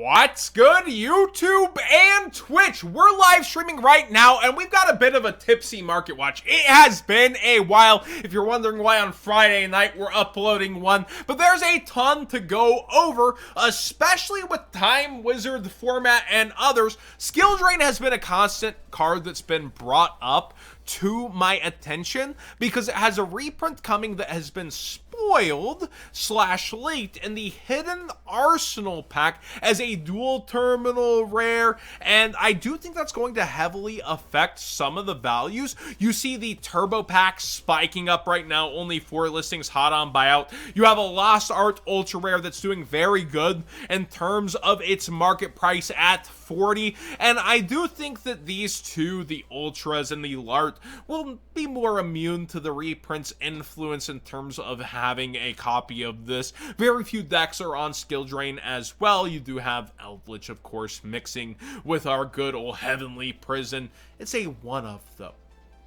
What's good, YouTube and Twitch? We're live streaming right now, and we've got a bit of a tipsy market watch. It has been a while. If you're wondering why on Friday night we're uploading one, but there's a ton to go over, especially with Time Wizard format and others. Skill Drain has been a constant card that's been brought up to my attention because it has a reprint coming that has been spoiled / leaked in the Hidden Arsenal pack as a dual terminal rare, and I do think that's going to heavily affect some of the values. You see the turbo pack spiking up right now, only 4 listings hot on buyout. You have a Lost Art ultra rare that's doing very good in terms of its market price at 40, and I do think that these two, the ultras and the Lart, will be more immune to the reprint's influence in terms of having a copy of this. Very few decks are on Skill Drain as well. You do have Eldritch, of course, mixing with our good old Heavenly Prison. It's a one-of, though.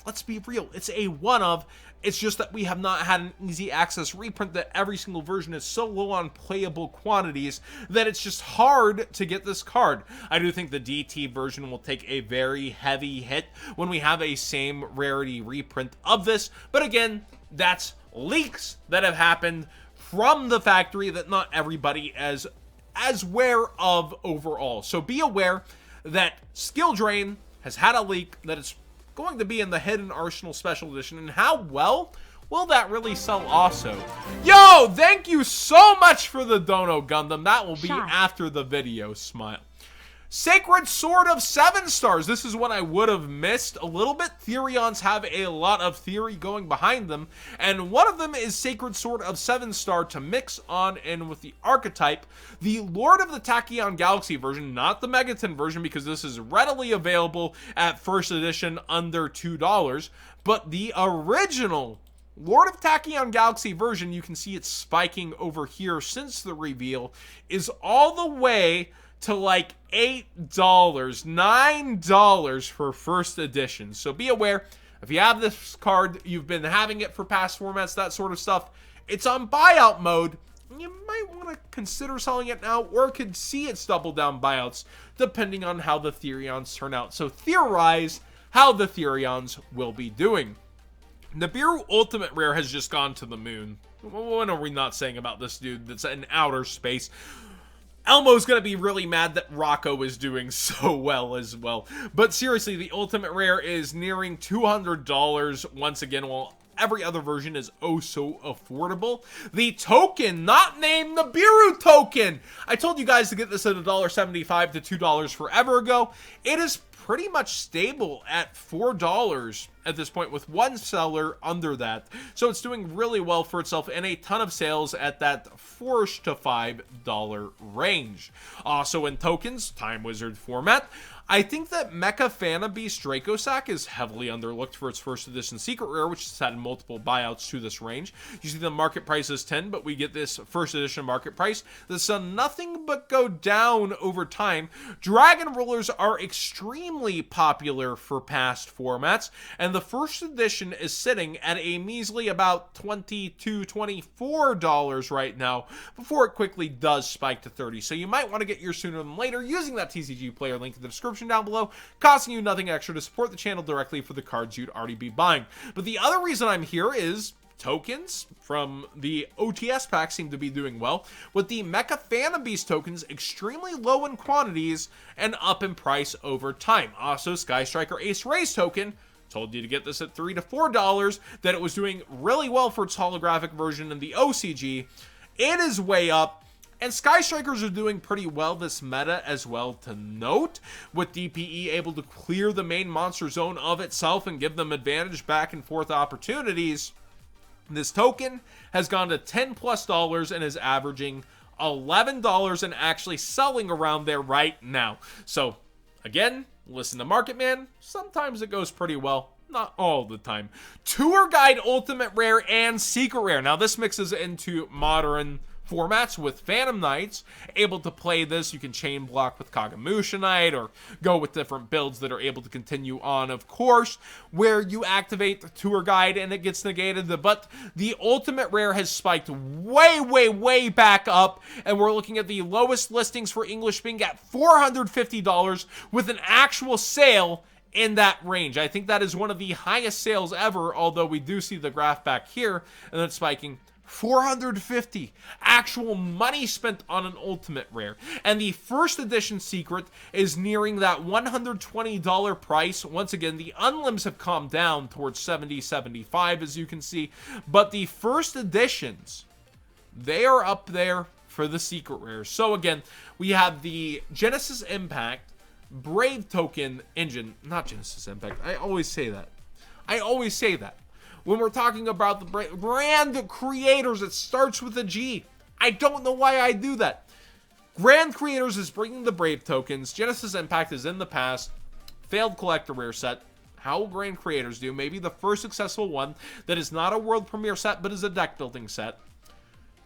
Let's be real, it's a one-of. It's just that we have not had an easy access reprint, that every single version is so low on playable quantities that it's just hard to get this card. I do think the DT version will take a very heavy hit when we have a same rarity reprint of this, but again, that's leaks that have happened from the factory that not everybody is as aware of overall. So be aware that Skill Drain has had a leak, that it's going to be in the Hidden Arsenal Special Edition, and how well will that really sell also? Yo, thank you so much for the Dono Gundam. That will be after the video, smile. Sacred Sword of 7 stars. This is what I would have missed a little bit. Therions have a lot of theory going behind them, and one of them is Sacred Sword of 7 star to mix on in with the archetype. The Lord of the Tachyon Galaxy version, not the Megaton version, because this is readily available at first edition under $2, but the original Lord of Tachyon Galaxy version, you can see it spiking over here since the reveal, is all the way to like $8, $9 for first edition. So be aware, if you have this card, you've been having it for past formats, that sort of stuff, it's on buyout mode. You might want to consider selling it now, or could see its double down buyouts, depending on how the Therions turn out. So theorize how the Therions will be doing. Nibiru Ultimate Rare has just gone to the moon. What are we not saying about this dude that's in outer space? Elmo's gonna be really mad that Rocco is doing so well as well. But seriously, the Ultimate Rare is nearing $200 once again, while every other version is oh so affordable. The token, not named Nibiru token! I told you guys to get this at $1.75 to $2 forever ago. It is pretty much stable at $4 at this point, with one seller under that. So it's doing really well for itself, and a ton of sales at that $4 to $5 range. Also in tokens, Time Wizard format, I think that Mecha Fanabeast Dracosac is heavily underlooked for its first edition secret rare, which has had multiple buyouts to this range. You see the market price is 10, but we get this first edition market price that's done nothing but go down over time. Dragon Rulers are extremely popular for past formats, and the first edition is sitting at a measly about $20 to $24 right now, before it quickly does spike to 30. So you might want to get yours sooner than later using that TCG player link in the description down below, costing you nothing extra to support the channel directly for the cards you'd already be buying. But the other reason I'm here is tokens from the OTS pack seem to be doing well, with the Mecha Fanabeast tokens extremely low in quantities and up in price over time. Also, Sky Striker Ace Race token, told you to get this at $3 to $4, that it was doing really well for its holographic version in the OCG. It is way up. And Sky Strikers are doing pretty well this meta as well, to note, with DPE able to clear the main monster zone of itself and give them advantage back and forth opportunities. This token has gone to $10+ and is averaging $11 and actually selling around there right now. So again, listen to Market Man, sometimes it goes pretty well. Not all the time. Tour Guide Ultimate Rare and Secret Rare. Now this mixes into modern formats with Phantom Knights, able to play this. You can chain block with Kagemusha Knight or go with different builds that are able to continue on, of course, where you activate the Tour Guide and it gets negated. But the ultimate rare has spiked way back up, and we're looking at the lowest listings for English being at $450 with an actual sale in that range. I think that is one of the highest sales ever, although we do see the graph back here, and then spiking $450 actual money spent on an ultimate rare. And the first edition secret is nearing that $120 price. Once again, the unlims have calmed down towards $70, $75, as you can see, but the first editions, they are up there for the secret rares. So again, we have the Genesis Impact Brave token engine, not Genesis Impact. I always say that. When we're talking about the brand creators, it starts with a G. I don't know why I do that. Grand Creators is bringing the Brave tokens. Genesis Impact is in the past. Failed collector rare set. How will Grand Creators do? Maybe the first successful one that is not a world premiere set, but is a deck building set.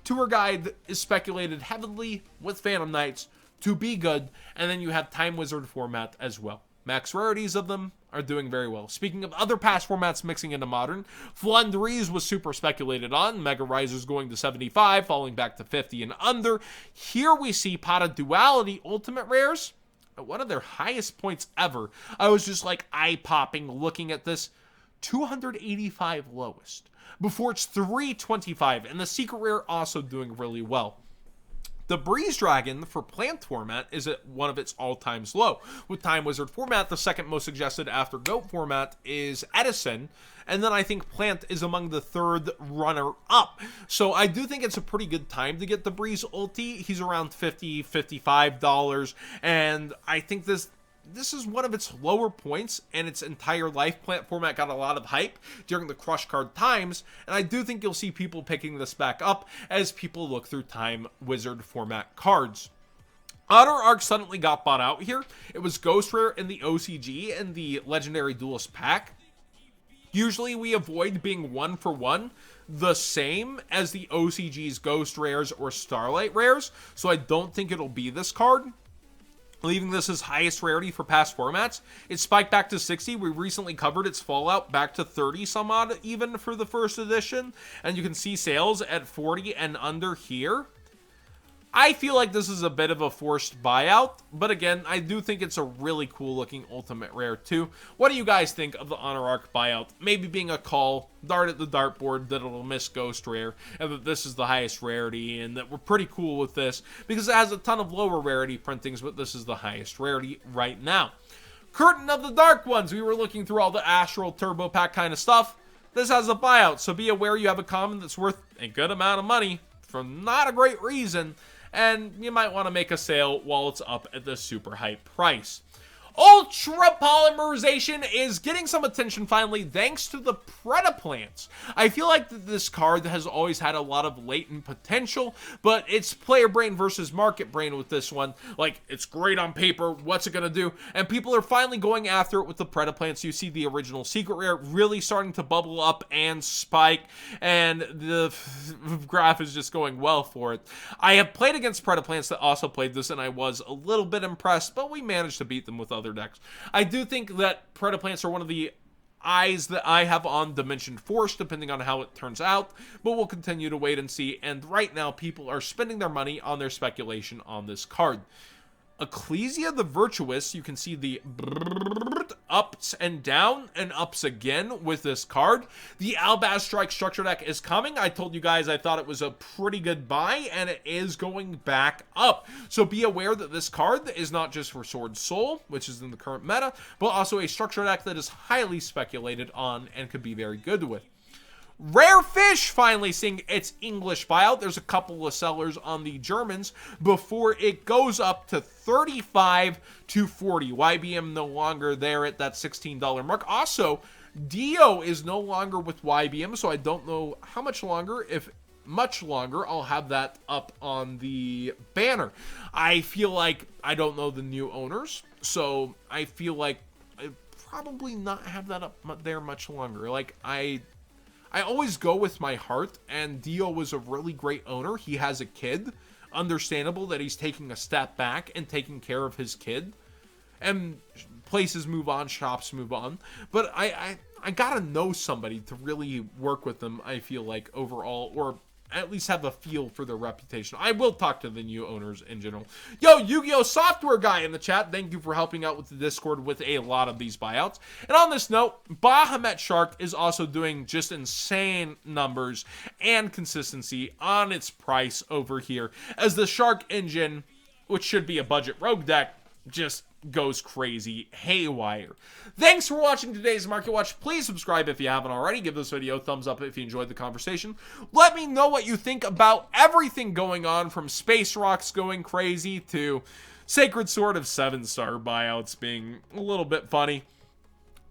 Tour Guide is speculated heavily with Phantom Knights to be good. And then you have Time Wizard format as well. Max rarities of them are doing very well. Speaking of other past formats mixing into modern, Flundrees was super speculated on. Mega Risers going to 75, falling back to 50 and under. Here we see Pot of Duality Ultimate Rares at one of their highest points ever. I was just like eye-popping looking at this. 285 lowest. Before it's 325, and the secret rare also doing really well. The Breeze Dragon for plant format is at one of its all-time low. With Time Wizard format, the second most suggested after Goat format is Edison, and then I think plant is among the third runner-up. So I do think it's a pretty good time to get the Breeze ulti. He's around $50, $55, and I think this is one of its lower points, and its entire life. Plant format got a lot of hype during the crush card times, and I do think you'll see people picking this back up as people look through Time Wizard format cards. Otter Arc suddenly got bought out here. It was Ghost Rare in the OCG and the Legendary Duelist pack. Usually we avoid being one for one the same as the OCG's Ghost Rares or Starlight Rares, so I don't think it'll be this card, leaving this as highest rarity for past formats. It spiked back to 60. We recently covered its fallout back to 30 some odd even for the first edition. And you can see sales at 40 and under here. I feel like this is a bit of a forced buyout, but again, I do think it's a really cool looking ultimate rare too. What do you guys think of the Otter Arc buyout? Maybe being a call, dart at the dartboard that it'll miss Ghost Rare, and that this is the highest rarity, and that we're pretty cool with this because it has a ton of lower rarity printings, but this is the highest rarity right now. Curtain of the Dark Ones, we were looking through all the Astral Turbo Pack kind of stuff. This has a buyout, so be aware you have a common that's worth a good amount of money for not a great reason, and you might want to make a sale while it's up at the super high price. Ultra Polymerization is getting some attention finally thanks to the Predaplants. I feel like this card has always had a lot of latent potential, but it's player brain versus market brain with this one. Like, it's great on paper, what's it gonna do? And people are finally going after it with the Predaplants. You see the original secret rare really starting to bubble up and spike, and the graph is just going well for it. I have played against Predaplants that also played this, and I was a little bit impressed, but we managed to beat them with other decks. I do think that Predaplants are one of the eyes that I have on Dimension Force, depending on how it turns out, but we'll continue to wait and see. And right now, people are spending their money on their speculation on this card. Ecclesia the Virtuous, you can see the ups and down and ups again with this card. The Albaz Strike structure deck is coming. I told you guys I thought it was a pretty good buy, and it is going back up. So be aware that this card is not just for Sword Soul, which is in the current meta, but also a structure deck that is highly speculated on and could be very good with. Rare Fish finally seeing its English buyout. There's a couple of sellers on the Germans before it goes up to 35 to 40. YBM no longer there at that $16 mark. Also, Dio is no longer with YBM, so I don't know how much longer. If much longer, I'll have that up on the banner. I feel like I don't know the new owners, so I feel like I probably not have that up there much longer. Like, I always go with my heart, and Dio was a really great owner. He has a kid. Understandable that he's taking a step back and taking care of his kid. And places move on, shops move on. But I gotta know somebody to really work with them, I feel like, overall, or at least have a feel for their reputation. I will talk to the new owners in general. Yo, Yu-Gi-Oh! Software guy in the chat, thank you for helping out with the Discord with a lot of these buyouts. And on this note, Bahamut Shark is also doing just insane numbers and consistency on its price over here, as the Shark engine, which should be a budget rogue deck, just goes crazy haywire. Thanks for watching today's Market Watch. Please subscribe if you haven't already. Give this video a thumbs up if you enjoyed the conversation. Let me know what you think about everything going on, from Space Rocks going crazy to Sacred Sword of 7-star buyouts being a little bit funny.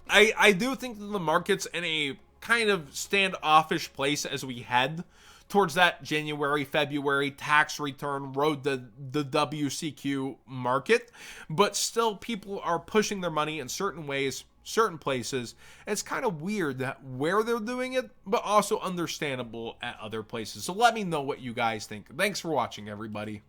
I do think that the market's in a kind of standoffish place as we head towards that January, February tax return road to the WCQ market. But still, people are pushing their money in certain ways, certain places. It's kind of weird that where they're doing it, but also understandable at other places. So let me know what you guys think. Thanks for watching, everybody.